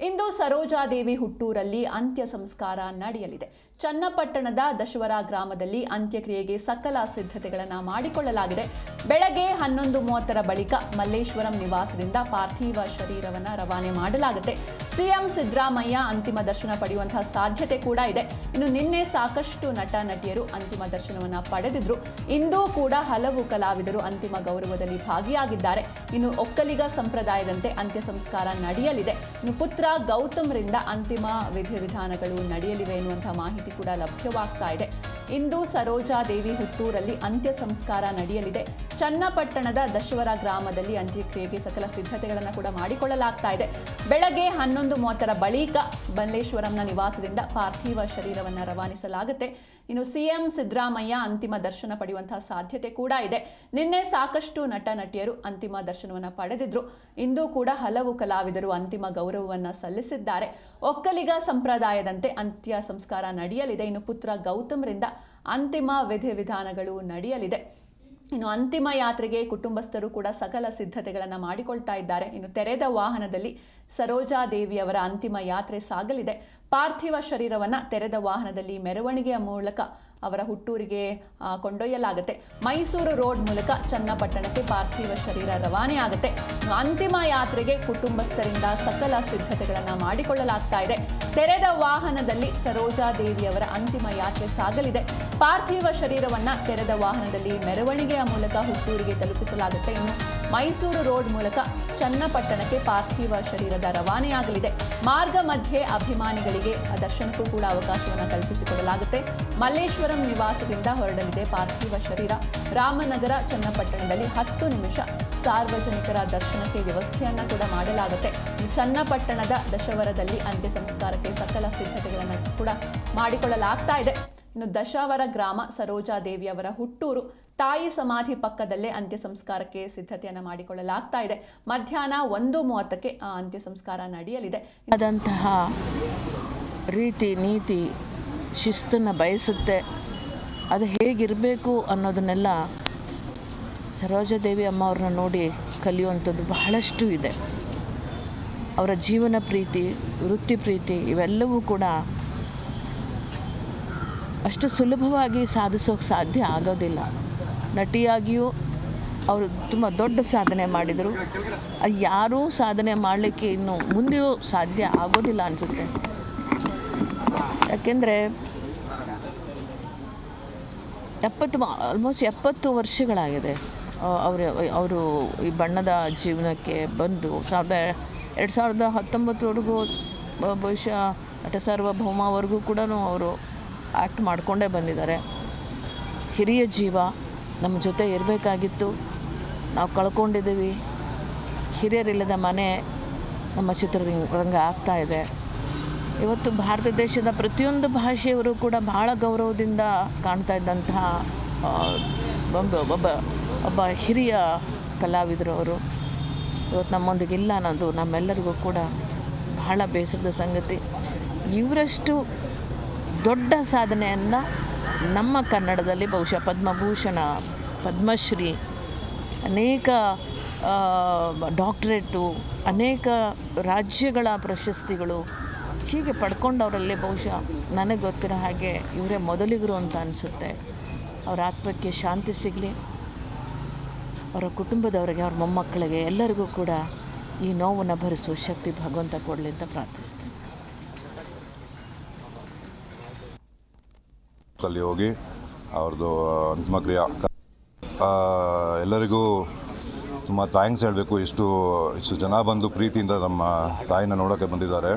ಇಂದು ಸರೋಜಾದೇವಿ ಹುಟ್ಟೂರಲ್ಲಿ ಅಂತ್ಯ ಸಂಸ್ಕಾರ ನಡೆಯಲಿದೆ. ಚನ್ನಪಟ್ಟಣದ ದಶವರ ಗ್ರಾಮದಲ್ಲಿ ಅಂತ್ಯಕ್ರಿಯೆಗೆ ಸಕಲ ಸಿದ್ಧತೆಗಳನ್ನು ಮಾಡಿಕೊಳ್ಳಲಾಗಿದೆ. ಬೆಳಗ್ಗೆ 11:30ರ ಬಳಿಕ ಮಲ್ಲೇಶ್ವರಂ ನಿವಾಸದಿಂದ ಪಾರ್ಥಿವ ಶರೀರವನ್ನು ರವಾನೆ ಮಾಡಲಾಗುತ್ತೆ. ಸಿಎಂ ಸಿದ್ದರಾಮಯ್ಯ ಅಂತಿಮ ದರ್ಶನ ಪಡೆಯುವಂತಹ ಸಾಧ್ಯತೆ ಕೂಡ ಇದೆ. ಇನ್ನು ನಿನ್ನೆ ಸಾಕಷ್ಟು ನಟ ನಟಿಯರು ಅಂತಿಮ ದರ್ಶನವನ್ನು ಪಡೆದಿದ್ರು. ಇಂದು ಕೂಡ ಹಲವು ಕಲಾವಿದರು ಅಂತಿಮ ಗೌರವದಲ್ಲಿ ಭಾಗಿಯಾಗಿದ್ದಾರೆ. ಇನ್ನು ಒಕ್ಕಲಿಗ ಸಂಪ್ರದಾಯದಂತೆ ಅಂತ್ಯ ಸಂಸ್ಕಾರ ನಡೆಯಲಿದೆ. ಇನ್ನು ಪುತ್ರ ಗೌತಮ್ರಿಂದ ಅಂತಿಮ ವಿಧಿವಿಧಾನಗಳು ನಡೆಯಲಿವೆ ಎನ್ನುವಂತಹ ಮಾಹಿತಿ ಕೂಡ ಲಭ್ಯವಾಗ್ತಾ ಇದೆ. ಇಂದು ಸರೋಜಾದೇವಿ ಹುಟ್ಟೂರಲ್ಲಿ ಅಂತ್ಯ ಸಂಸ್ಕಾರ ನಡೆಯಲಿದೆ. ಚನ್ನಪಟ್ಟಣದ ದಶವರ ಗ್ರಾಮದಲ್ಲಿ ಅಂತ್ಯಕ್ರಿಯೆಗೆ ಸಕಲ ಸಿದ್ಧತೆಗಳನ್ನು ಕೂಡ ಮಾಡಿಕೊಳ್ಳಲಾಗ್ತಾ ಇದೆ. ಬೆಳಗ್ಗೆ 11:30ರ ಬಳಿಕ ಮಲ್ಲೇಶ್ವರಂನ ನಿವಾಸದಿಂದ ಪಾರ್ಥಿವ ಶರೀರವನ್ನು ರವಾನಿಸಲಾಗುತ್ತೆ. ಇನ್ನು ಸಿಎಂ ಸಿದ್ದರಾಮಯ್ಯ ಅಂತಿಮ ದರ್ಶನ ಪಡೆಯುವಂತಹ ಸಾಧ್ಯತೆ ಕೂಡ ಇದೆ. ನಿನ್ನೆ ಸಾಕಷ್ಟು ನಟ ನಟಿಯರು ಅಂತಿಮ ದರ್ಶನವನ್ನು ಪಡೆದಿದ್ರು. ಇಂದು ಕೂಡ ಹಲವು ಕಲಾವಿದರು ಅಂತಿಮ ಗೌರವವನ್ನು ಸಲ್ಲಿಸಿದ್ದಾರೆ. ಒಕ್ಕಲಿಗ ಸಂಪ್ರದಾಯದಂತೆ ಅಂತ್ಯ ಸಂಸ್ಕಾರ ನಡೆಯಲಿದೆ. ಇನ್ನು ಪುತ್ರ ಗೌತಮ್ರಿಂದ ಅಂತಿಮ ವಿಧಿವಿಧಾನಗಳು ನಡೆಯಲಿದೆ. ಇನ್ನು ಅಂತಿಮ ಯಾತ್ರೆಗೆ ಕುಟುಂಬಸ್ಥರು ಕೂಡ ಸಕಲ ಸಿದ್ಧತೆಗಳನ್ನು ಮಾಡಿಕೊಳ್ತಾ ಇದ್ದಾರೆ. ಇನ್ನು ತೆರೆದ ವಾಹನದಲ್ಲಿ ಸರೋಜಾದೇವಿಯವರ ಅಂತಿಮ ಯಾತ್ರೆ ಸಾಗಲಿದೆ. ಪಾರ್ಥಿವ ಶರೀರವನ್ನು ತೆರೆದ ವಾಹನದಲ್ಲಿ ಮೆರವಣಿಗೆಯ ಮೂಲಕ ಅವರ ಹುಟ್ಟೂರಿಗೆ ಕೊಂಡೊಯ್ಯಲಾಗುತ್ತೆ. ಮೈಸೂರು ರೋಡ್ ಮೂಲಕ ಚನ್ನಪಟ್ಟಣಕ್ಕೆ ಪಾರ್ಥಿವ ಶರೀರ ರವಾನೆ ಆಗುತ್ತೆ. ಅಂತಿಮ ಯಾತ್ರೆಗೆ ಕುಟುಂಬಸ್ಥರಿಂದ ಸಕಲ ಸಿದ್ಧತೆಗಳನ್ನು ಮಾಡಿಕೊಳ್ಳಲಾಗ್ತಾ ಇದೆ. ತೆರೆದ ವಾಹನದಲ್ಲಿ ಸರೋಜಾದೇವಿಯವರ ಅಂತಿಮ ಯಾತ್ರೆ ಸಾಗಲಿದೆ. ಪಾರ್ಥಿವ ಶರೀರವನ್ನು ತೆರೆದ ವಾಹನದಲ್ಲಿ ಮೆರವಣಿಗೆಯ ಮೂಲಕ ಹುಟ್ಟೂರಿಗೆ ತಲುಪಿಸಲಾಗುತ್ತೆ. ಇನ್ನು ಮೈಸೂರು ರೋಡ್ ಮೂಲಕ ಚನ್ನಪಟ್ಟಣಕ್ಕೆ ಪಾರ್ಥಿವ ಶರೀರದ ರವಾನೆಯಾಗಲಿದೆ. ಮಾರ್ಗ ಮಧ್ಯೆ ಅಭಿಮಾನಿಗಳಿಗೆ ದರ್ಶನಕ್ಕೂ ಕೂಡ ಅವಕಾಶವನ್ನು ಕಲ್ಪಿಸಿಕೊಡಲಾಗುತ್ತೆ. ಮಲ್ಲೇಶ್ವರಂ ನಿವಾಸದಿಂದ ಹೊರಡಲಿದೆ ಪಾರ್ಥಿವ ಶರೀರ. ರಾಮನಗರ ಚನ್ನಪಟ್ಟಣದಲ್ಲಿ 10 ನಿಮಿಷ ಸಾರ್ವಜನಿಕರ ದರ್ಶನಕ್ಕೆ ವ್ಯವಸ್ಥೆಯನ್ನು ಕೂಡ ಮಾಡಲಾಗುತ್ತೆ. ಚನ್ನಪಟ್ಟಣದ ದಶವರದಲ್ಲಿ ಅಂತ್ಯ ಸಂಸ್ಕಾರಕ್ಕೆ ಸಕಲ ಸಿದ್ಧತೆಗಳನ್ನು ಕೂಡ ಮಾಡಿಕೊಳ್ಳಲಾಗ್ತಾ ಇದೆ. ಇನ್ನು ದಶವರ ಗ್ರಾಮ ಸರೋಜಾದೇವಿಯವರ ಹುಟ್ಟೂರು. ತಾಯಿ ಸಮಾಧಿ ಪಕ್ಕದಲ್ಲೇ ಅಂತ್ಯ ಸಂಸ್ಕಾರಕ್ಕೆ ಸಿದ್ಧತೆಯನ್ನು ಮಾಡಿಕೊಳ್ಳಲಾಗ್ತಾ ಇದೆ. ಮಧ್ಯಾಹ್ನ 1:30ಕ್ಕೆ ಅಂತ್ಯ ಸಂಸ್ಕಾರ ನಡೆಯಲಿದೆ. ಆದಂತಹ ರೀತಿ ನೀತಿ ಶಿಸ್ತನ್ನು ಬಯಸುತ್ತೆ. ಅದು ಹೇಗಿರಬೇಕು ಅನ್ನೋದನ್ನೆಲ್ಲ ಸರೋಜಾದೇವಿ ಅಮ್ಮ ಅವ್ರನ್ನ ನೋಡಿ ಕಲಿಯುವಂಥದ್ದು ಬಹಳಷ್ಟು ಇದೆ. ಅವರ ಜೀವನ ಪ್ರೀತಿ, ವೃತ್ತಿ ಪ್ರೀತಿ ಇವೆಲ್ಲವೂ ಕೂಡ ಅಷ್ಟು ಸುಲಭವಾಗಿ ಸಾಧಿಸೋಕೆ ಸಾಧ್ಯ ಆಗೋದಿಲ್ಲ. ನಟಿಯಾಗಿಯೂ ಅವರು ತುಂಬ ದೊಡ್ಡ ಸಾಧನೆ ಮಾಡಿದರು. ಅದು ಯಾರೂ ಸಾಧನೆ ಮಾಡಲಿಕ್ಕೆ ಇನ್ನು ಮುಂದೆಯೂ ಸಾಧ್ಯ ಆಗೋದಿಲ್ಲ ಅನಿಸುತ್ತೆ. ಯಾಕೆಂದರೆ ಆಲ್ಮೋಸ್ಟ್ 70 ವರ್ಷಗಳಾಗಿದೆ ಅವರು ಈ ಬಣ್ಣದ ಜೀವನಕ್ಕೆ ಬಂದು 2019ವರೆಗೂ ಬಹುಶಃ ನಟ ಸಾರ್ವಭೌಮವರೆಗೂ ಕೂಡ ಅವರು ಆ್ಯಕ್ಟ್ ಮಾಡಿಕೊಂಡೇ ಬಂದಿದ್ದಾರೆ. ಹಿರಿಯ ಜೀವ ನಮ್ಮ ಜೊತೆ ಇರಬೇಕಾಗಿತ್ತು, ನಾವು ಕಳ್ಕೊಂಡಿದ್ದೀವಿ. ಹಿರಿಯರಿಲ್ಲದ ಮನೆ ನಮ್ಮ ಚಿತ್ರರಂಗ ಆಗ್ತಾ ಇದೆ. ಇವತ್ತು ಭಾರತ ದೇಶದ ಪ್ರತಿಯೊಂದು ಭಾಷೆಯವರು ಕೂಡ ಬಹಳ ಗೌರವದಿಂದ ಕಾಣ್ತಾ ಇದ್ದಂತಹ ಒಬ್ಬ ಹಿರಿಯ ಕಲಾವಿದರು ಅವರು ಇವತ್ತು ನಮ್ಮೊಂದಿಗಿಲ್ಲ ಅನ್ನೋದು ನಮ್ಮೆಲ್ಲರಿಗೂ ಕೂಡ ಬಹಳ ಬೇಸರದ ಸಂಗತಿ. ಇವರಷ್ಟು ದೊಡ್ಡ ಸಾಧನೆಯನ್ನು ನಮ್ಮ ಕನ್ನಡದಲ್ಲಿ ಬಹುಶಃ ಪದ್ಮಭೂಷಣ, ಪದ್ಮಶ್ರೀ, ಅನೇಕ ಡಾಕ್ಟರೇಟು, ಅನೇಕ ರಾಜ್ಯಗಳ ಪ್ರಶಸ್ತಿಗಳು ಹೀಗೆ ಪಡ್ಕೊಂಡವರಲ್ಲಿ ಬಹುಶಃ ನನಗೆ ಗೊತ್ತಿರೋ ಹಾಗೆ ಇವರೇ ಮೊದಲಿಗರು ಅಂತ ಅನಿಸುತ್ತೆ. ಅವರ ಆತ್ಮಕ್ಕೆ ಶಾಂತಿ ಸಿಗಲಿ. ಅವರ ಕುಟುಂಬದವರಿಗೆ, ಅವ್ರ ಮೊಮ್ಮಕ್ಕಳಿಗೆ ಎಲ್ಲರಿಗೂ ಕೂಡ ಈ ನೋವನ್ನು ಭರಿಸುವ ಶಕ್ತಿ ಭಗವಂತ ಕೊಡಲಿ ಅಂತ ಪ್ರಾರ್ಥಿಸ್ತೇನೆ. ಅಲ್ಲಿ ಹೋಗಿ ಅವ್ರದ್ದು ಅಂತಿಮ ಕ್ರಿಯೆ ಎಲ್ಲರಿಗೂ ತುಂಬ ಥ್ಯಾಂಕ್ಸ್ ಹೇಳಬೇಕು. ಇಷ್ಟು ಜನ ಬಂದು ಪ್ರೀತಿಯಿಂದ ನಮ್ಮ ತಾಯಿನ ನೋಡೋಕ್ಕೆ ಬಂದಿದ್ದಾರೆ.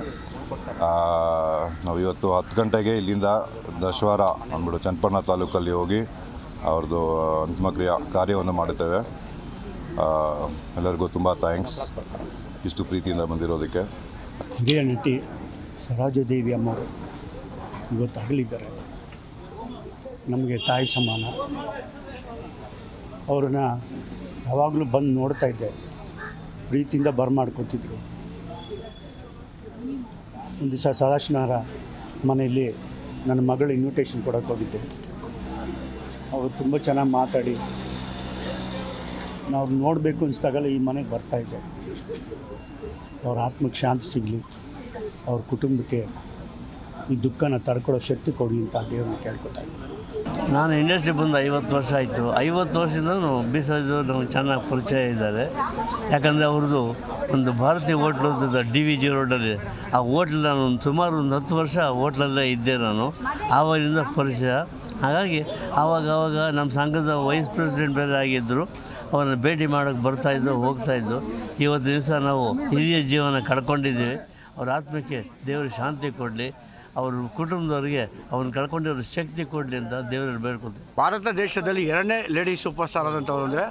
ನಾವು ಇವತ್ತು 10 ಗಂಟೆಗೆ ಇಲ್ಲಿಂದ ದಶವರ ಅಂದ್ಬಿಟ್ಟು ಚನ್ನಪಟ್ಟಣ ತಾಲೂಕಲ್ಲಿ ಹೋಗಿ ಅವ್ರದ್ದು ಅಂತಿಮ ಕಾರ್ಯವನ್ನು ಮಾಡುತ್ತೇವೆ. ಎಲ್ಲರಿಗೂ ತುಂಬ ಥ್ಯಾಂಕ್ಸ್ ಇಷ್ಟು ಪ್ರೀತಿಯಿಂದ ಬಂದಿರೋದಕ್ಕೆ. ಹಿರಿಯ ನಟಿ ಸರೋಜಾದೇವಿ ಅಮ್ಮವರು ಇವತ್ತು ಅಗಲಿದ್ದಾರೆ. ನಮಗೆ ತಾಯಿ ಸಮಾನ. ಅವ್ರನ್ನ ಯಾವಾಗಲೂ ಬಂದು ನೋಡ್ತಾ ಇದ್ದೆ, ಪ್ರೀತಿಯಿಂದ ಬರಮಾಡ್ಕೊತಿದ್ರು. ಒಂದು ದಿವಸ ಸದಾಶಿವರ ಮನೆಯಲ್ಲಿ ನನ್ನ ಮಗಳು ಇನ್ವಿಟೇಷನ್ ಕೊಡೋಕ್ಕೆ ಹೋಗಿದ್ದೆ. ಅವರು ತುಂಬ ಚೆನ್ನಾಗಿ ಮಾತಾಡಿ ನಾವು ನೋಡಬೇಕು ಅನಿಸ್ದಾಗಲ್ಲ ಈ ಮನೆಗೆ ಬರ್ತಾಯಿದ್ದೆ. ಅವ್ರ ಆತ್ಮಕ್ಕೆ ಶಾಂತಿ ಸಿಗಲಿ. ಅವ್ರ ಕುಟುಂಬಕ್ಕೆ ಈ ದುಃಖನ ತಡ್ಕೊಳ್ಳೋ ಶಕ್ತಿ ಕೊಡಲಿ ಅಂತ ದೇವ್ರನ್ನ ಕೇಳ್ಕೊತಾ ಇದ್ದೀನಿ. ನಾನು ಇಂಡಸ್ಟ್ರಿ ಬಂದು 50 ವರ್ಷ ಆಯಿತು. 50 ವರ್ಷದಿಂದಲೂ ಬೀಸೋದು ನಮಗೆ ಚೆನ್ನಾಗಿ ಪರಿಚಯ ಇದ್ದಾರೆ. ಯಾಕಂದರೆ ಅವ್ರದ್ದು ಒಂದು ಭಾರತೀಯ ಹೋಟ್ಲು DVG ರೋಡಲ್ಲಿ, ಆ ಹೋಟ್ಲ್ ನಾನು ಸುಮಾರು ಒಂದು 10 ವರ್ಷ ಹೋಟ್ಲಲ್ಲೇ ಇದ್ದೆ ನಾನು. ಆವಾಗಿಂದ ಪರಿಚಯ. ಹಾಗಾಗಿ ಆವಾಗ ನಮ್ಮ ಸಂಘದ ವೈಸ್ ಪ್ರೆಸಿಡೆಂಟ್ ಬೇರೆ ಆಗಿದ್ದರು. ಅವರನ್ನು ಭೇಟಿ ಮಾಡೋಕ್ಕೆ ಬರ್ತಾಯಿದ್ದು ಹೋಗ್ತಾಯಿದ್ದು. ಇವತ್ತು ದಿವಸ ನಾವು ಹಿರಿಯ ಜೀವನ ಕಳ್ಕೊಂಡಿದ್ದೀವಿ. ಅವ್ರ ಆತ್ಮಕ್ಕೆ ದೇವರು ಶಾಂತಿ ಕೊಡಲಿ, ಅವ್ರ ಕುಟುಂಬದವರಿಗೆ ಅವ್ರನ್ನ ಕಳ್ಕೊಂಡಿರೋ ಶಕ್ತಿ ಕೊಡಲಿ ಅಂತ ದೇವರಲ್ಲಿ ಬೇಡ್ಕೊಳ್ತೀವಿ. ಭಾರತ ದೇಶದಲ್ಲಿ 2ನೇ ಲೇಡಿ ಸೂಪರ್ ಸ್ಟಾರ್ ಆದಂಥವ್ರು ಅಂದರೆ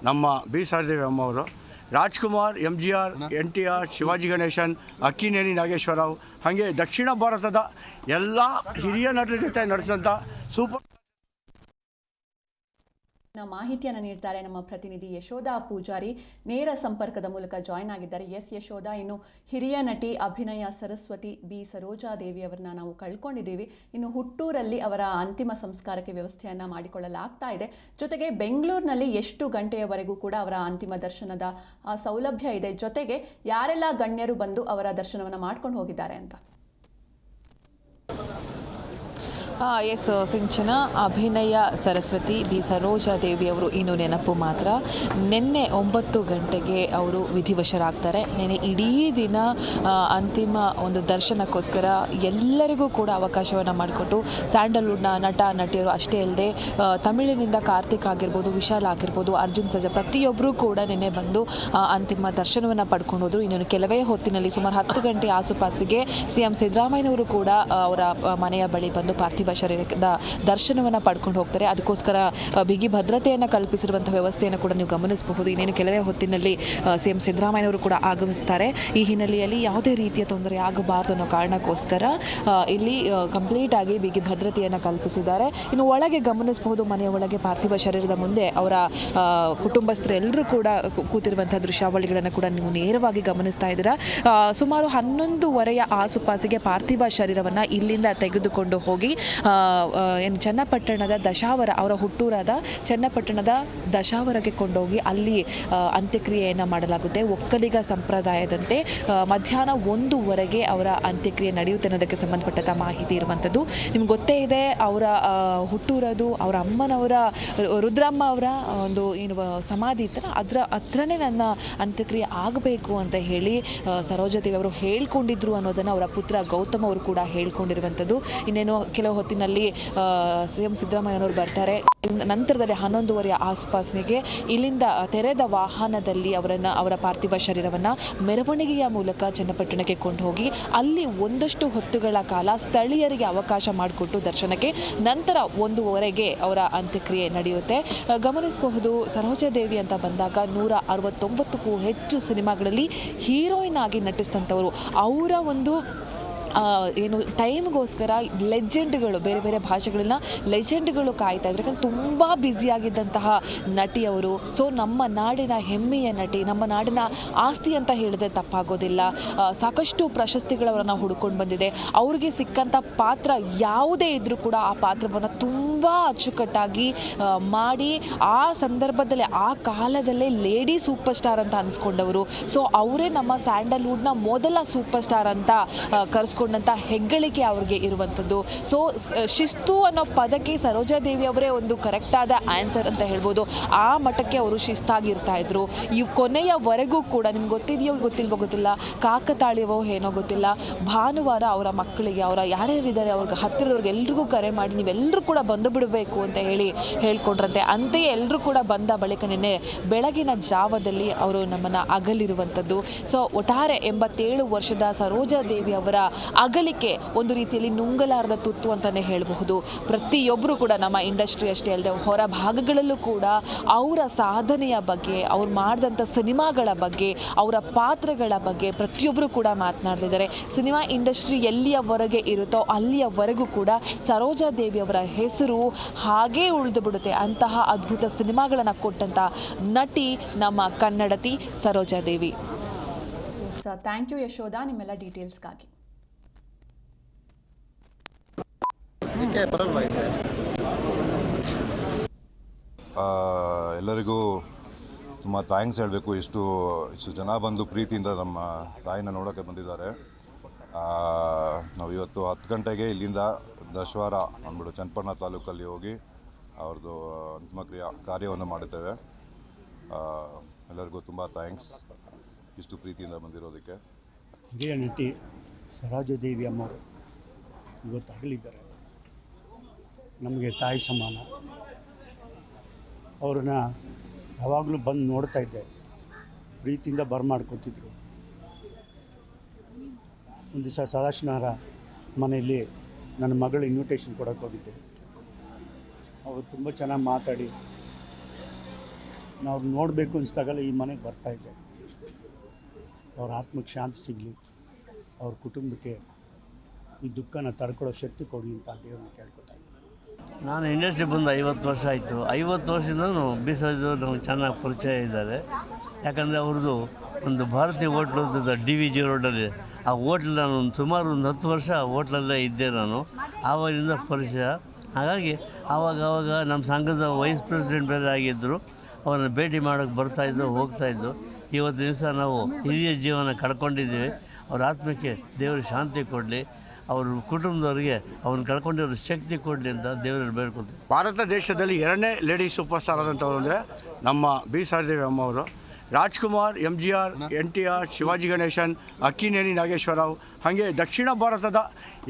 ನಮ್ಮ ಬಿ ಸಾರಿದೇವಿ ಅಮ್ಮವರು. ರಾಜ್ಕುಮಾರ್, MGR, NTR, ಶಿವಾಜಿ ಗಣೇಶನ್, ಅಕ್ಕಿನೇನಿ ನಾಗೇಶ್ವರರಾವ್, ಹಾಗೆ ದಕ್ಷಿಣ ಭಾರತದ ಎಲ್ಲ ಹಿರಿಯ ನಟರ ಜೊತೆ ನಡೆಸಿದಂಥ ಸೂಪರ್ ಮಾಹಿತಿಯನ್ನು ನೀಡ್ತಾರೆ ನಮ್ಮ ಪ್ರತಿನಿಧಿ ಯಶೋಧ ಪೂಜಾರಿ. ನೇರ ಸಂಪರ್ಕದ ಮೂಲಕ ಜಾಯ್ನ್ ಆಗಿದ್ದಾರೆ. ಎಸ್ ಯಶೋಧ, ಇನ್ನು ಹಿರಿಯ ನಟಿ ಅಭಿನಯ ಸರಸ್ವತಿ ಬಿ ಸರೋಜಾದೇವಿ ಅವರನ್ನ ನಾವು ಕಳ್ಕೊಂಡಿದ್ದೀವಿ. ಇನ್ನು ಹುಟ್ಟೂರಲ್ಲಿ ಅವರ ಅಂತಿಮ ಸಂಸ್ಕಾರಕ್ಕೆ ವ್ಯವಸ್ಥೆಯನ್ನು ಮಾಡಿಕೊಳ್ಳಲಾಗ್ತಾ ಇದೆ. ಜೊತೆಗೆ ಬೆಂಗಳೂರಿನಲ್ಲಿ ಎಷ್ಟು ಗಂಟೆಯವರೆಗೂ ಕೂಡ ಅವರ ಅಂತಿಮ ದರ್ಶನದ ಸೌಲಭ್ಯ ಇದೆ, ಜೊತೆಗೆ ಯಾರೆಲ್ಲ ಗಣ್ಯರು ಬಂದು ಅವರ ದರ್ಶನವನ್ನು ಮಾಡ್ಕೊಂಡು ಹೋಗಿದ್ದಾರೆ ಅಂತ? ಎಸ್ ಸಿಂಚನ, ಅಭಿನಯ ಸರಸ್ವತಿ ಬಿ ಸರೋಜಾದೇವಿ ಅವರು ಇನ್ನು ನೆನಪು ಮಾತ್ರ. ನಿನ್ನೆ 9 ಗಂಟೆಗೆ ಅವರು ವಿಧಿವಶರಾಗ್ತಾರೆ. ನಿನ್ನೆ ಇಡೀ ದಿನ ಅಂತಿಮ ಒಂದು ದರ್ಶನಕ್ಕೋಸ್ಕರ ಎಲ್ಲರಿಗೂ ಕೂಡ ಅವಕಾಶವನ್ನು ಮಾಡಿಕೊಟ್ಟು ಸ್ಯಾಂಡಲ್ವುಡ್ನ ನಟ ನಟಿಯರು ಅಷ್ಟೇ ಅಲ್ಲದೆ ತಮಿಳಿನಿಂದ ಕಾರ್ತಿಕ್ ಆಗಿರ್ಬೋದು, ವಿಶಾಲ್ ಆಗಿರ್ಬೋದು, ಅರ್ಜುನ್ ಸರ್ಜಾ ಪ್ರತಿಯೊಬ್ಬರೂ ಕೂಡ ನಿನ್ನೆ ಬಂದು ಅಂತಿಮ ದರ್ಶನವನ್ನು ಪಡ್ಕೊಂಡು ಹೋದರು. ಇನ್ನೊಂದು ಕೆಲವೇ ಹೊತ್ತಿನಲ್ಲಿ ಸುಮಾರು 10 ಗಂಟೆ ಆಸುಪಾಸಿಗೆ CM ಸಿದ್ದರಾಮಯ್ಯನವರು ಕೂಡ ಅವರ ಮನೆಯ ಬಳಿ ಬಂದು ಪಾರ್ಥಿವ ಶರೀರದ ದರ್ಶನವನ್ನು ಪಡ್ಕೊಂಡು ಹೋಗ್ತಾರೆ. ಅದಕ್ಕೋಸ್ಕರ ಬಿಗಿ ಭದ್ರತೆಯನ್ನು ಕಲ್ಪಿಸಿರುವಂಥ ವ್ಯವಸ್ಥೆಯನ್ನು ಕೂಡ ನೀವು ಗಮನಿಸಬಹುದು. ಇನ್ನೇನು ಕೆಲವೇ ಹೊತ್ತಿನಲ್ಲಿ CM ಸಿದ್ದರಾಮಯ್ಯನವರು ಕೂಡ ಆಗಮಿಸ್ತಾರೆ. ಈ ಹಿನ್ನೆಲೆಯಲ್ಲಿ ಯಾವುದೇ ರೀತಿಯ ತೊಂದರೆ ಆಗಬಾರ್ದು ಅನ್ನೋ ಕಾರಣಕ್ಕೋಸ್ಕರ ಇಲ್ಲಿ ಕಂಪ್ಲೀಟ್ ಆಗಿ ಬಿಗಿ ಭದ್ರತೆಯನ್ನು ಕಲ್ಪಿಸಿದ್ದಾರೆ. ಇನ್ನು ಒಳಗೆ ಗಮನಿಸಬಹುದು, ಮನೆಯ ಒಳಗೆ ಪಾರ್ಥಿವ ಶರೀರದ ಮುಂದೆ ಅವರ ಕುಟುಂಬಸ್ಥರು ಎಲ್ಲರೂ ಕೂಡ ಕೂತಿರುವಂಥ ದೃಶ್ಯಾವಳಿಗಳನ್ನು ಕೂಡ ನೀವು ನೇರವಾಗಿ ಗಮನಿಸ್ತಾ ಇದ್ದೀರಾ. ಸುಮಾರು 11:30 ಆಸುಪಾಸಿಗೆ ಪಾರ್ಥಿವ ಶರೀರವನ್ನು ಇಲ್ಲಿಂದ ತೆಗೆದುಕೊಂಡು ಹೋಗಿ ಏನು ಚನ್ನಪಟ್ಟಣದ ದಶಾವರ, ಅವರ ಹುಟ್ಟೂರಾದ ಚನ್ನಪಟ್ಟಣದ ದಶಾವರಕ್ಕೆ ಕೊಂಡೋಗಿ ಅಲ್ಲಿ ಅಂತ್ಯಕ್ರಿಯೆಯನ್ನು ಮಾಡಲಾಗುತ್ತೆ. ಒಕ್ಕಲಿಗ ಸಂಪ್ರದಾಯದಂತೆ ಮಧ್ಯಾಹ್ನ 1:00 ಅವರ ಅಂತ್ಯಕ್ರಿಯೆ ನಡೆಯುತ್ತೆ ಅನ್ನೋದಕ್ಕೆ ಸಂಬಂಧಪಟ್ಟಂಥ ಮಾಹಿತಿ ಇರುವಂಥದ್ದು. ನಿಮ್ಗೆ ಗೊತ್ತೇ ಇದೆ, ಅವರ ಹುಟ್ಟೂರದು ಅವರ ಅಮ್ಮನವರ ರುದ್ರಮ್ಮ ಅವರ ಒಂದು ಏನು ಸಮಾಧಿ ಇತ್ತಲ್ಲ, ಅದರ ಹತ್ರನೇ ನನ್ನ ಅಂತ್ಯಕ್ರಿಯೆ ಆಗಬೇಕು ಅಂತ ಹೇಳಿ ಸರೋಜಾದೇವಿ ಅವರು ಹೇಳ್ಕೊಂಡಿದ್ರು ಅನ್ನೋದನ್ನು ಅವರ ಪುತ್ರ ಗೌತಮ್ ಅವರು ಕೂಡ ಹೇಳ್ಕೊಂಡಿರುವಂಥದ್ದು. ಇನ್ನೇನು ಕೆಲವು ಹೊತ್ತಿನಲ್ಲಿ CM ಸಿದ್ದರಾಮಯ್ಯನವರು ಬರ್ತಾರೆ. ನಂತರದಲ್ಲಿ 11:30 ಆಸುಪಾಸಿಗೆ ಇಲ್ಲಿಂದ ತೆರೆದ ವಾಹನದಲ್ಲಿ ಅವರ ಪಾರ್ಥಿವ ಶರೀರವನ್ನು ಮೆರವಣಿಗೆಯ ಮೂಲಕ ಚನ್ನಪಟ್ಟಣಕ್ಕೆ ಕೊಂಡು ಹೋಗಿ ಅಲ್ಲಿ ಒಂದಷ್ಟು ಹೊತ್ತುಗಳ ಕಾಲ ಸ್ಥಳೀಯರಿಗೆ ಅವಕಾಶ ಮಾಡಿಕೊಟ್ಟು ದರ್ಶನಕ್ಕೆ ನಂತರ 1:00 ಅವರ ಅಂತ್ಯಕ್ರಿಯೆ ನಡೆಯುತ್ತೆ. ಗಮನಿಸಬಹುದು, ಸರೋಜಾದೇವಿ ಅಂತ ಬಂದಾಗ 169ಕ್ಕೂ ಹೆಚ್ಚು ಸಿನಿಮಾಗಳಲ್ಲಿ ಹೀರೋಯಿನ್ ಆಗಿ ನಟಿಸಿದಂಥವರು. ಅವರ ಒಂದು ಏನು ಟೈಮ್ಗೋಸ್ಕರ ಲೆಜೆಂಡ್ಗಳು, ಬೇರೆ ಬೇರೆ ಭಾಷೆಗಳನ್ನ ಲೆಜೆಂಡ್ಗಳು ಕಾಯ್ತಾ ಇದ್ರು. ಯಾಕಂದ್ರೆ ತುಂಬ ಬ್ಯುಸಿಯಾಗಿದ್ದಂತಹ ನಟಿಯವರು. ಸೊ ನಮ್ಮ ನಾಡಿನ ಹೆಮ್ಮೆಯ ನಟಿ, ನಮ್ಮ ನಾಡಿನ ಆಸ್ತಿ ಅಂತ ಹೇಳಿದ್ರೆ ತಪ್ಪಾಗೋದಿಲ್ಲ. ಸಾಕಷ್ಟು ಪ್ರಶಸ್ತಿಗಳವರನ್ನು ಹುಡ್ಕೊಂಡು ಬಂದಿದೆ. ಅವ್ರಿಗೆ ಸಿಕ್ಕಂಥ ಪಾತ್ರ ಯಾವುದೇ ಇದ್ದರೂ ಕೂಡ ಆ ಪಾತ್ರವನ್ನು ತುಂಬ ಅಚ್ಚುಕಟ್ಟಾಗಿ ಮಾಡಿ ಆ ಸಂದರ್ಭದಲ್ಲೇ ಆ ಕಾಲದಲ್ಲೇ ಲೇಡಿ ಸೂಪರ್ ಸ್ಟಾರ್ ಅಂತ ಅನ್ಸ್ಕೊಂಡವರು. ಸೊ ಅವರೇ ನಮ್ಮ ಸ್ಯಾಂಡಲ್ವುಡ್ನ ಮೊದಲ ಸೂಪರ್ ಸ್ಟಾರ್ ಅಂತ ಕರೆಸ್ಕೊಂಡಂಥ ಹೆಗ್ಗಳಿಕೆ ಅವ್ರಿಗೆ ಇರುವಂಥದ್ದು. ಸೊ ಶಿಸ್ತು ಅನ್ನೋ ಪದಕ್ಕೆ ಸರೋಜಾದೇವಿ ಅವರೇ ಒಂದು ಕರೆಕ್ಟಾದ ಆನ್ಸರ್ ಅಂತ ಹೇಳ್ಬೋದು. ಆ ಮಟ್ಟಕ್ಕೆ ಅವರು ಶಿಸ್ತಾಗಿರ್ತಾ ಇದ್ರು. ಈ ಕೊನೆಯವರೆಗೂ ಕೂಡ ನಿಮ್ಗೆ ಗೊತ್ತಿದೆಯೋ ಗೊತ್ತಿಲ್ವೋ ಗೊತ್ತಿಲ್ಲ, ಕಾಕತಾಳೀಯವೋ ಏನೋ ಗೊತ್ತಿಲ್ಲ, ಭಾನುವಾರ ಅವರ ಮಕ್ಕಳಿಗೆ, ಅವರ ಯಾರ್ಯಾರಿದ್ದಾರೆ ಅವ್ರಿಗೆ ಹತ್ತಿರದವ್ರಿಗೆ ಎಲ್ರಿಗೂ ಕರೆ ಮಾಡಿ ನೀವೆಲ್ಲರೂ ಕೂಡ ಬಂದು ಬಿಡಬೇಕು ಅಂತ ಹೇಳ್ಕೊಂಡ್ರಂತೆ. ಅಂತೆಯೇ ಎಲ್ಲರೂ ಕೂಡ ಬಂದ ಬಳಿಕ ನಿನ್ನೆ ಬೆಳಗಿನ ಜಾವದಲ್ಲಿ ಅವರು ನಮ್ಮನ್ನು ಅಗಲಿರುವಂಥದ್ದು. ಸೊ ಒಟ್ಟಾರೆ 87 ವರ್ಷದ ಸರೋಜಾದೇವಿ ಅವರ ಅಗಲಿಕೆ ಒಂದು ರೀತಿಯಲ್ಲಿ ನುಂಗಲಾರದ ತುತ್ತು ಅಂತಲೇ ಹೇಳಬಹುದು. ಪ್ರತಿಯೊಬ್ಬರು ಕೂಡ ನಮ್ಮ ಇಂಡಸ್ಟ್ರಿ ಅಷ್ಟೇ ಅಲ್ಲದೆ ಹೊರ ಭಾಗಗಳಲ್ಲೂ ಕೂಡ ಅವರ ಸಾಧನೆಯ ಬಗ್ಗೆ, ಅವ್ರು ಮಾಡಿದಂಥ ಸಿನಿಮಾಗಳ ಬಗ್ಗೆ, ಅವರ ಪಾತ್ರಗಳ ಬಗ್ಗೆ ಪ್ರತಿಯೊಬ್ಬರು ಕೂಡ ಮಾತನಾಡ್ತಿದ್ದಾರೆ. ಸಿನಿಮಾ ಇಂಡಸ್ಟ್ರಿ ಎಲ್ಲಿಯವರೆಗೆ ಇರುತ್ತೋ ಅಲ್ಲಿಯವರೆಗೂ ಕೂಡ ಸರೋಜಾದೇವಿ ಅವರ ಹೆಸರು ಹಾಗೇ ಉಳಿದು ಬಿಡುತ್ತೆ. ಅಂತಹ ಅದ್ಭುತ ಸಿನಿಮಾಗಳನ್ನು ಕೊಟ್ಟಂಥ ನಟಿ ನಮ್ಮ ಕನ್ನಡತಿ ಸರೋಜಾದೇವಿ. ಥ್ಯಾಂಕ್ ಯು ಯಶೋಧ, ನಿಮ್ಮೆಲ್ಲ ಡೀಟೇಲ್ಸ್ಗಾಗಿ. ಎಲ್ಲರಿಗೂ ತುಂಬ ಥ್ಯಾಂಕ್ಸ್ ಹೇಳಬೇಕು. ಇಷ್ಟು ಜನ ಬಂದು ಪ್ರೀತಿಯಿಂದ ನಮ್ಮ ತಾಯಿನ ನೋಡೋಕ್ಕೆ ಬಂದಿದ್ದಾರೆ. ಇವತ್ತು 10 ಗಂಟೆಗೆ ಇಲ್ಲಿಂದ ದಶವಾರ ಅಂದ್ಬಿಟ್ಟು ಚನ್ನಪಟ್ಟಣ ತಾಲೂಕಲ್ಲಿ ಹೋಗಿ ಅವ್ರದ್ದು ಅಂತಿಮ ಕಾರ್ಯವನ್ನು ಮಾಡುತ್ತೇವೆ. ಎಲ್ಲರಿಗೂ ತುಂಬ ಥ್ಯಾಂಕ್ಸ್ ಇಷ್ಟು ಪ್ರೀತಿಯಿಂದ ಬಂದಿರೋದಕ್ಕೆ. ಹಿರಿಯ ನಟಿ ಸರೋಜಾದೇವಿ ಅಮ್ಮವರು ಇವತ್ತು ಅಗಲಿದ್ದಾರೆ. ನಮಗೆ ತಾಯಿ ಸಮಾನ. ಅವ್ರನ್ನ ಯಾವಾಗಲೂ ಬಂದು ನೋಡ್ತಾ ಇದ್ದೆ, ಪ್ರೀತಿಯಿಂದ ಬರಮಾಡ್ಕೊತಿದ್ರು. ಒಂದು ದಿವಸ ಸದಾಶಿವರ ಮನೆಯಲ್ಲಿ ನನ್ನ ಮಗಳು ಇನ್ವಿಟೇಷನ್ ಕೊಡೋಕ್ಕೆ ಹೋಗಿದ್ದೆ. ಅವರು ತುಂಬ ಚೆನ್ನಾಗಿ ಮಾತಾಡಿ ನಾವು ನೋಡಬೇಕು ಅನಿಸ್ದಾಗಲ್ಲ ಈ ಮನೆಗೆ ಬರ್ತಾಯಿದ್ದೆ. ಅವ್ರ ಆತ್ಮಕ್ಕೆ ಶಾಂತಿ ಸಿಗಲಿ, ಅವ್ರ ಕುಟುಂಬಕ್ಕೆ ಈ ದುಃಖನ ತಡ್ಕೊಳ್ಳೋ ಶಕ್ತಿ ಕೊಡಲಿ ಅಂತ ದೇವ್ರನ್ನ ಕೇಳ್ಕೊತಾ ಇದ್ದೆ. ನಾನು ಇಂಡಸ್ಟ್ರಿ ಬಂದು 50 ವರ್ಷ ಆಯಿತು. 50 ವರ್ಷದಿಂದನೂ ಬೀಸೋದು ನಮಗೆ ಚೆನ್ನಾಗಿ ಪರಿಚಯ ಇದ್ದಾರೆ. ಯಾಕಂದರೆ ಅವ್ರದ್ದು ಒಂದು ಭಾರತೀಯ ಹೋಟ್ಲು DVG ರೋಡಲ್ಲಿ, ಆ ಹೋಟ್ಲ್ ನಾನು ಸುಮಾರು 10 ವರ್ಷ ಹೋಟ್ಲಲ್ಲೇ ಇದ್ದೆ ನಾನು. ಆವಾಗಿಂದ ಪರಿಚಯ. ಹಾಗಾಗಿ ಆವಾಗ ನಮ್ಮ ಸಂಘದ ವೈಸ್ ಪ್ರೆಸಿಡೆಂಟ್ ಬೇರೆ ಆಗಿದ್ದರು. ಅವರನ್ನು ಭೇಟಿ ಮಾಡೋಕ್ಕೆ ಬರ್ತಾಯಿದ್ದು ಹೋಗ್ತಾಯಿದ್ದು. ಇವತ್ತು ದಿವಸ ನಾವು ಹಿರಿಯ ಜೀವನ ಕಳ್ಕೊಂಡಿದ್ದೀವಿ. ಅವ್ರ ಆತ್ಮಕ್ಕೆ ದೇವರು ಶಾಂತಿ ಕೊಡಲಿ, ಅವ್ರ ಕುಟುಂಬದವ್ರಿಗೆ ಅವ್ರನ್ನ ಕಳ್ಕೊಂಡಿರೋ ಶಕ್ತಿ ಕೊಡಲಿ ಅಂತ ದೇವರಲ್ಲಿ ಬೇಡ್ಕೊಳ್ತೀವಿ. ಭಾರತ ದೇಶದಲ್ಲಿ 2ನೇ ಲೇಡಿ ಸೂಪರ್ ಸ್ಟಾರ್ ಆದಂಥವ್ರು ಅಂದರೆ ನಮ್ಮ ಬಿ ಸರೋಜಾದೇವಿ ಅಮ್ಮವರು. ರಾಜ್ಕುಮಾರ್, MGR, NTR, ಶಿವಾಜಿ ಗಣೇಶನ್, ಅಕ್ಕಿನೇನಿ ನಾಗೇಶ್ವರರಾವ್, ಹಾಗೆ ದಕ್ಷಿಣ ಭಾರತದ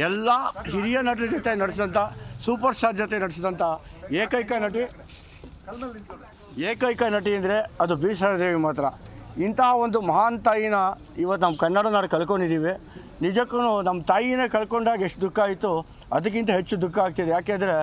ಎಲ್ಲ ಹಿರಿಯ ನಟರ ಜೊತೆ ನಡೆಸಿದಂಥ, ಸೂಪರ್ ಸ್ಟಾರ್ ಜೊತೆ ನಡೆಸಿದಂಥ ಏಕೈಕ ನಟಿ ಅಂದರೆ ಅದು ಬಿ ಸರೋಜಾದೇವಿ ಮಾತ್ರ. ಇಂತಹ ಒಂದು ಮಹಾನ್ ತಾಯಿನ ಇವತ್ತು ನಮ್ಮ ಕನ್ನಡ ನಾಡು ಕಳ್ಕೊಂಡಿದ್ದೀವಿ. ನಿಜಕ್ಕೂ ನಮ್ಮ ತಾಯಿನೇ ಕಳ್ಕೊಂಡಾಗ ಎಷ್ಟು ದುಃಖ ಆಯಿತು, ಅದಕ್ಕಿಂತ ಹೆಚ್ಚು ದುಃಖ ಆಗ್ತಿದೆ. ಯಾಕೆಂದರೆ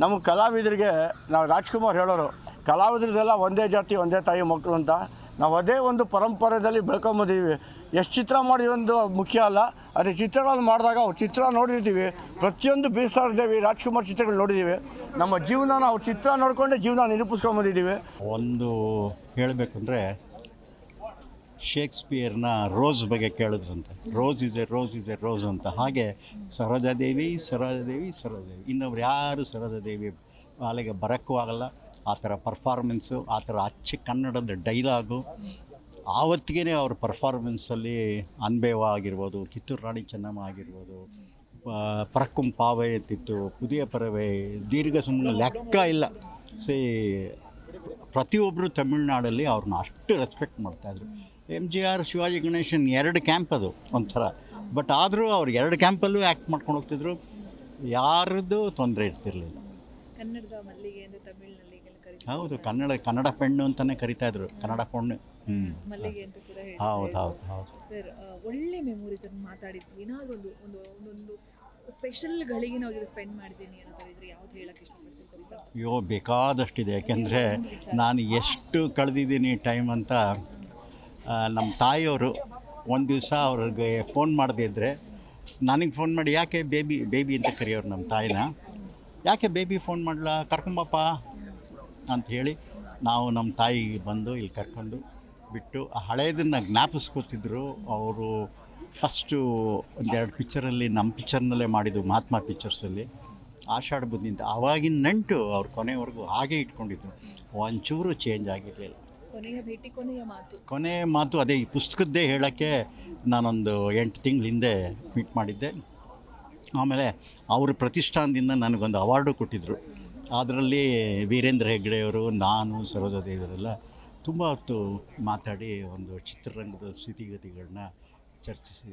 ನಮ್ಮ ಕಲಾವಿದರಿಗೆ ನಾವು ರಾಜ್ಕುಮಾರ್ ಹೇಳೋರು, ಕಲಾವಿದರದೆಲ್ಲ ಒಂದೇ ಜಾತಿ ಒಂದೇ ತಾಯಿ ಮಕ್ಕಳು ಅಂತ. ನಾವು ಅದೇ ಒಂದು ಪರಂಪರೆಯಲ್ಲಿ ಬೆಳ್ಕೊಂಬಂದಿದ್ದೀವಿ. ಎಷ್ಟು ಚಿತ್ರ ಮಾಡಿ ಒಂದು ಮುಖ್ಯ ಅಲ್ಲ, ಅದೇ ಚಿತ್ರಗಳನ್ನು ಮಾಡಿದಾಗ ಅವ್ರ ಚಿತ್ರ ನೋಡಿರ್ತೀವಿ. ಪ್ರತಿಯೊಂದು ಬಿ ಸರೋಜಾದೇವಿ, ರಾಜ್ಕುಮಾರ್ ಚಿತ್ರಗಳು ನೋಡಿದ್ದೀವಿ. ನಮ್ಮ ಜೀವನ ನಾವು ಚಿತ್ರ ನೋಡಿಕೊಂಡೇ ಜೀವನ ನಿರೂಪಿಸ್ಕೊಂಬಂದಿದ್ದೀವಿ. ಒಂದು ಹೇಳಬೇಕಂದ್ರೆ ಶೇಕ್ಸ್ಪಿಯರ್ನ ರೋಸ್ ಬಗ್ಗೆ ಕೇಳಿದ್ರಂತೆ, ರೋಸ್ ಇಸ್ ಎ ರೋಸ್ ಅಂತ. ಹಾಗೆ ಸರೋಜಾದೇವಿ ಇನ್ನೊಬ್ರು ಯಾರು ಸರೋಜಾದೇವಿ ಅಲ್ಲಿಗೆ ಬರೋಕ್ಕೂ ಆಗಲ್ಲ. ಆ ಥರ ಪರ್ಫಾರ್ಮೆನ್ಸು, ಆ ಥರ ಅಚ್ಚ ಕನ್ನಡದ ಡೈಲಾಗು, ಆವತ್ತಿಗೆ ಅವ್ರ ಪರ್ಫಾರ್ಮೆನ್ಸಲ್ಲಿ ಅನ್ಬೇವ ಆಗಿರ್ಬೋದು, ಕಿತ್ತೂರು ರಾಣಿ ಚೆನ್ನಮ್ಮ ಆಗಿರ್ಬೋದು, ಪರಕ್ಕುಂ ಪಾವೆ ಅಂತಿತ್ತು, ಪುದಿಯ ಪರವೆ, ದೀರ್ಘ ಸುಮ್ಮನೆ ಲೆಕ್ಕ ಇಲ್ಲ. ಪ್ರತಿಯೊಬ್ಬರು ತಮಿಳ್ನಾಡಲ್ಲಿ ಅವ್ರನ್ನ ಅಷ್ಟು ರೆಸ್ಪೆಕ್ಟ್ ಮಾಡ್ತಾಯಿದ್ರು. MGR, ಶಿವಾಜಿ ಗಣೇಶನ್ 2 ಕ್ಯಾಂಪ್ ಅದು ಒಂಥರ. ಬಟ್ ಆದರೂ ಅವ್ರು 2 ಕ್ಯಾಂಪಲ್ಲೂ ಆ್ಯಕ್ಟ್ ಮಾಡ್ಕೊಂಡು ಹೋಗ್ತಿದ್ರು. ಯಾರದ್ದು ತೊಂದರೆ ಇರ್ತಿರ್ಲಿಲ್ಲ. ಕನ್ನಡದ ಮಲ್ಲಿಗೆ ಎಂದು ತಮಿಳಿನಲ್ಲಿ ಹೌದು, ಕನ್ನಡ ಪೆಣ್ಣು ಅಂತಲೇ ಕರಿತಾಯಿದ್ರು, ಕನ್ನಡ ಪೆಣ್ಣು. ಮಲ್ಲಿಗೆ ಅಂತ ಕೂಡ ಹೌದು. ಸರ್, ಒಳ್ಳೆ ಮೆಮೊರೀಸ್ ಅನ್ನು ಮಾತಾಡಿದ್ವಿ. ಏನಾದರೂ ಒಂದೊಂದು ಸ್ಪೆಷಲ್ ಗಳಿಗೆ ನಾವು ಸ್ಪೆಂಡ್ ಮಾಡಿದ್ದೀನಿ ಅಂತ ಹೇಳಿದ್ರೆ ಯಾವ್ದು ಹೇಳಕ್ಕೆ ಇಷ್ಟಪಡ್ತೀನಿ ಸರ್? ಅಯ್ಯೋ, ಬೇಕಾದಷ್ಟಿದೆ. ಯಾಕೆಂದರೆ ನಾನು ಎಷ್ಟು ಕಳೆದಿದ್ದೀನಿ ಟೈಮ್ ಅಂತ. ನಮ್ಮ ತಾಯಿಯವರು ಒಂದು ದಿವಸ ಅವ್ರಿಗೆ ಫೋನ್ ಮಾಡದೇ ಇದ್ದರೆ ನನಗೆ ಫೋನ್ ಮಾಡಿ, ಯಾಕೆ ಬೇಬಿ ಅಂತ ಕರೆಯೋರು ನಮ್ಮ ತಾಯಿನ. ಯಾಕೆ ಬೇಬಿ ಫೋನ್ ಮಾಡಲ, ಕರ್ಕೊಂಬಪ್ಪ ಅಂತ ಹೇಳಿ ನಾವು ನಮ್ಮ ತಾಯಿ ಬಂದು ಇಲ್ಲಿ ಕರ್ಕೊಂಡು ಬಿಟ್ಟು ಆ ಹಳೇದನ್ನು ಜ್ಞಾಪಿಸ್ಕೊತಿದ್ರು. ಅವರು ಫಸ್ಟು 1-2 ಪಿಕ್ಚರಲ್ಲಿ ನಮ್ಮ ಪಿಕ್ಚರ್ನಲ್ಲೇ ಮಾಡಿದ್ದು, ಮಹಾತ್ಮ ಪಿಕ್ಚರ್ಸಲ್ಲಿ ಆಷಾಢ ಬುದ್ಧಿಂತ. ಆವಾಗಿನ ನಂಟು ಅವ್ರು ಕೊನೆವರೆಗೂ ಹಾಗೆ ಇಟ್ಕೊಂಡಿದ್ರು, ಒಂಚೂರು ಚೇಂಜ್ ಆಗಿರಲಿಲ್ಲ. ಕೊನೆಯ ಮಾತು ಅದೇ, ಈ ಪುಸ್ತಕದ್ದೇ ಹೇಳೋಕ್ಕೆ ನಾನೊಂದು 8 ತಿಂಗಳ ಹಿಂದೆ ಮೀಟ್ ಮಾಡಿದ್ದೆ. ಆಮೇಲೆ ಅವ್ರ ಪ್ರತಿಷ್ಠಾನದಿಂದ ನನಗೊಂದು ಅವಾರ್ಡು ಕೊಟ್ಟಿದ್ದರು. ಅದರಲ್ಲಿ ವೀರೇಂದ್ರ ಹೆಗ್ಗಡೆಯವರು, ನಾನು, ಸರೋಜಾದೇವಿಯವರೆಲ್ಲ ತುಂಬ ಹೊತ್ತು ಮಾತಾಡಿ ಒಂದು ಚಿತ್ರರಂಗದ ಸ್ಥಿತಿಗತಿಗಳನ್ನ ಚರ್ಚಿಸಿ.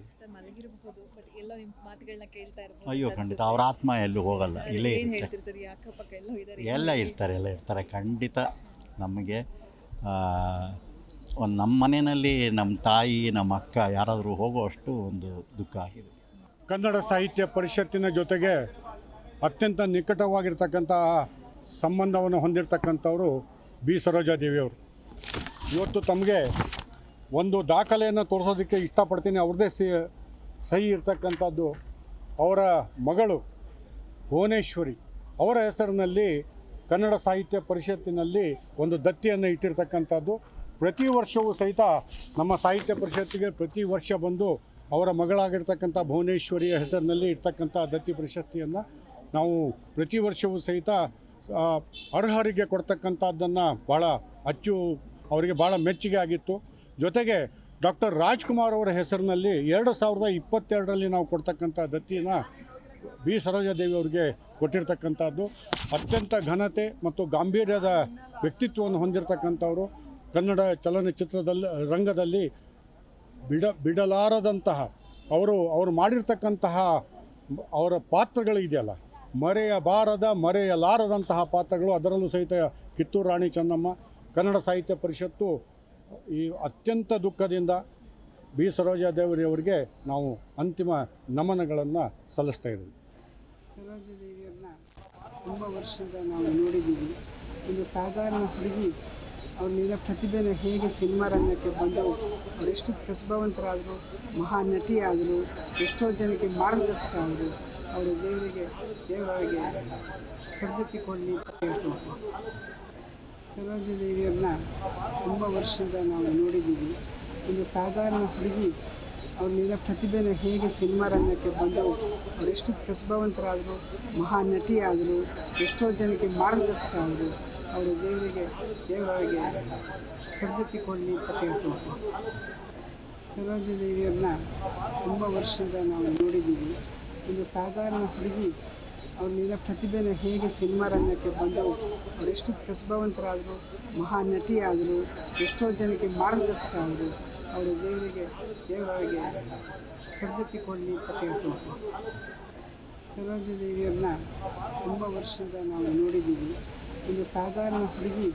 ಅಯ್ಯೋ, ಖಂಡಿತ ಅವ್ರ ಆತ್ಮ ಎಲ್ಲೂ ಹೋಗಲ್ಲ, ಇಲ್ಲೇ ಇರುತ್ತೆ. ಎಲ್ಲ ಇರ್ತಾರೆ ಖಂಡಿತ. ನಮಗೆ ಒಂದು ನಮ್ಮ ಮನೆಯಲ್ಲಿ ನಮ್ಮ ತಾಯಿ, ನಮ್ಮ ಅಕ್ಕ ಯಾರಾದರೂ ಹೋಗುವಷ್ಟು ಒಂದು ದುಃಖ ಆಗಿದೆ. ಕನ್ನಡ ಸಾಹಿತ್ಯ ಪರಿಷತ್ತಿನ ಜೊತೆಗೆ ಅತ್ಯಂತ ನಿಕಟವಾಗಿರ್ತಕ್ಕಂಥ ಸಂಬಂಧವನ್ನು ಹೊಂದಿರತಕ್ಕಂಥವರು ಬಿ ಸರೋಜಾದೇವಿಯವರು. ಇವತ್ತು ತಮಗೆ ಒಂದು ದಾಖಲೆಯನ್ನು ತೋರಿಸೋದಕ್ಕೆ ಇಷ್ಟಪಡ್ತೀನಿ. ಅವ್ರದ್ದೇ ಸಹಿ ಇರ್ತಕ್ಕಂಥದ್ದು. ಅವರ ಮಗಳು ಭುವನೇಶ್ವರಿ ಅವರ ಹೆಸರಿನಲ್ಲಿ ಕನ್ನಡ ಸಾಹಿತ್ಯ ಪರಿಷತ್ತಿನಲ್ಲಿ ಒಂದು ದತ್ತಿಯನ್ನು ಇಟ್ಟಿರ್ತಕ್ಕಂಥದ್ದು. ಪ್ರತಿ ವರ್ಷವೂ ಸಹಿತ ನಮ್ಮ ಸಾಹಿತ್ಯ ಪರಿಷತ್ತಿಗೆ ಪ್ರತಿ ವರ್ಷ ಬಂದು ಅವರ ಮಗಳಾಗಿರ್ತಕ್ಕಂಥ ಭುವನೇಶ್ವರಿಯ ಹೆಸರಿನಲ್ಲಿ ಇರ್ತಕ್ಕಂಥ ದತ್ತಿ ಪ್ರಶಸ್ತಿಯನ್ನು ನಾವು ಪ್ರತಿ ವರ್ಷವೂ ಸಹಿತ ಅರ್ಹರಿಗೆ ಕೊಡ್ತಕ್ಕಂಥದ್ದನ್ನು ಭಾಳ ಅವರಿಗೆ ಭಾಳ ಮೆಚ್ಚುಗೆ ಆಗಿತ್ತು. ಜೊತೆಗೆ ಡಾಕ್ಟರ್ ರಾಜ್ಕುಮಾರ್ ಅವರ ಹೆಸರಿನಲ್ಲಿ 2022ರಲ್ಲಿ ನಾವು ಕೊಡ್ತಕ್ಕಂಥ ದತ್ತಿನ ಬಿ ಸರೋಜಾದೇವಿ ಅವ್ರಿಗೆ ಕೊಟ್ಟಿರ್ತಕ್ಕಂಥದ್ದು. ಅತ್ಯಂತ ಘನತೆ ಮತ್ತು ಗಾಂಭೀರ್ಯದ ವ್ಯಕ್ತಿತ್ವವನ್ನು ಹೊಂದಿರತಕ್ಕಂಥವರು. ಕನ್ನಡ ಚಲನಚಿತ್ರದಲ್ಲಿ ರಂಗದಲ್ಲಿ ಬಿಡಲಾರದಂತಹ ಅವರು ಮಾಡಿರ್ತಕ್ಕಂತಹ ಅವರ ಪಾತ್ರಗಳಿದೆಯಲ್ಲ, ಮರೆಯಲಾರದಂತಹ ಪಾತ್ರಗಳು. ಅದರಲ್ಲೂ ಸಹಿತ ಕಿತ್ತೂರು ರಾಣಿ ಚೆನ್ನಮ್ಮ. ಕನ್ನಡ ಸಾಹಿತ್ಯ ಪರಿಷತ್ತು ಈ ಅತ್ಯಂತ ದುಃಖದಿಂದ ಬಿ ಸರೋಜಾದೇವಿಯವರಿಗೆ ನಾವು ಅಂತಿಮ ನಮನಗಳನ್ನು ಸಲ್ಲಿಸ್ತಾ ಇದ್ದೀವಿ. ಸರೋಜಾದೇವಿಯವ್ರನ್ನ ತುಂಬ ವರ್ಷದ ನಾವು ನೋಡಿದ್ದೀವಿ. ಒಂದು ಸಾಧಾರಣ ಹುಡುಗಿ ಅವ್ರನ್ನೆಲ್ಲ ಪ್ರತಿಭೆನ ಹೇಗೆ ಸಿನಿಮಾ ರಂಗಕ್ಕೆ ಬಂದು ಅವರೆಷ್ಟು ಪ್ರತಿಭಾವಂತರಾದರು, ಮಹಾ ನಟಿ ಆದರು, ಎಷ್ಟೋ ಜನಕ್ಕೆ ಮಾರ್ಗದರ್ಶಕ ಆದರು. ಅವರು ದೇವರಿಗೆ ಸದ್ಗತಿ ಕೊಡಲಿ ಅಂತ ಹೇಳ್ಕೊಳ್ತೀವಿ. ಸರೋಜಾದೇವಿಯವ್ರನ್ನ ತುಂಬ ವರ್ಷದ ನಾವು ನೋಡಿದ್ದೀವಿ. ಒಂದು ಸಾಧಾರಣ ಹುಡುಗಿ ಅವ್ರನ್ನೆಲ್ಲ ಪ್ರತಿಭೆನ ಹೇಗೆ ಸಿನಿಮಾ ರಂಗಕ್ಕೆ ಬಂದು ಅವರೆಷ್ಟು ಪ್ರತಿಭಾವಂತರಾದರು, ಮಹಾ ನಟಿ ಆದರು, ಎಷ್ಟೋ ಜನಕ್ಕೆ ಮಾರ್ಗದರ್ಶಕ ಆದರು. ಅವರು ದೇವರಿಗೆ ಸದ್ಗತಿ ಕೊಡಲಿ ಅಂತ ಕೇಳ್ಕೊಳ್ತೀವಿ. ಸರೋಜಾದೇವಿಯವ್ರನ್ನ ತುಂಬ ವರ್ಷದ ನಾವು ನೋಡಿದ್ದೀವಿ. ಒಂದು ಸಾಧಾರಣ ಹುಡುಗಿ ಅವ್ರನ್ನೆಲ್ಲ ಪ್ರತಿಭೆನ ಹೇಗೆ ಸಿನಿಮಾ ರಂಗಕ್ಕೆ ಬಂದು ಅವರೆಷ್ಟು ಪ್ರತಿಭಾವಂತರಾದರು, ಮಹಾ ನಟಿ ಆದರು, ಎಷ್ಟೋ ಜನಕ್ಕೆ ಮಾರ್ಗದರ್ಶಕ ಆದರು. ಅವರು ದೇವರಿಗೆ ಸದ್ಗತಿ ಕೊಡಲಿ ಅಂತ ಕೇಳ್ಕೊಳ್ತೀವಿ. ಸರೋಜಾದೇವಿಯವ್ರನ್ನ ತುಂಬ ವರ್ಷದ ನಾವು ನೋಡಿದ್ದೀವಿ. ಒಂದು ಸಾಧಾರಣ ಹುಡುಗಿ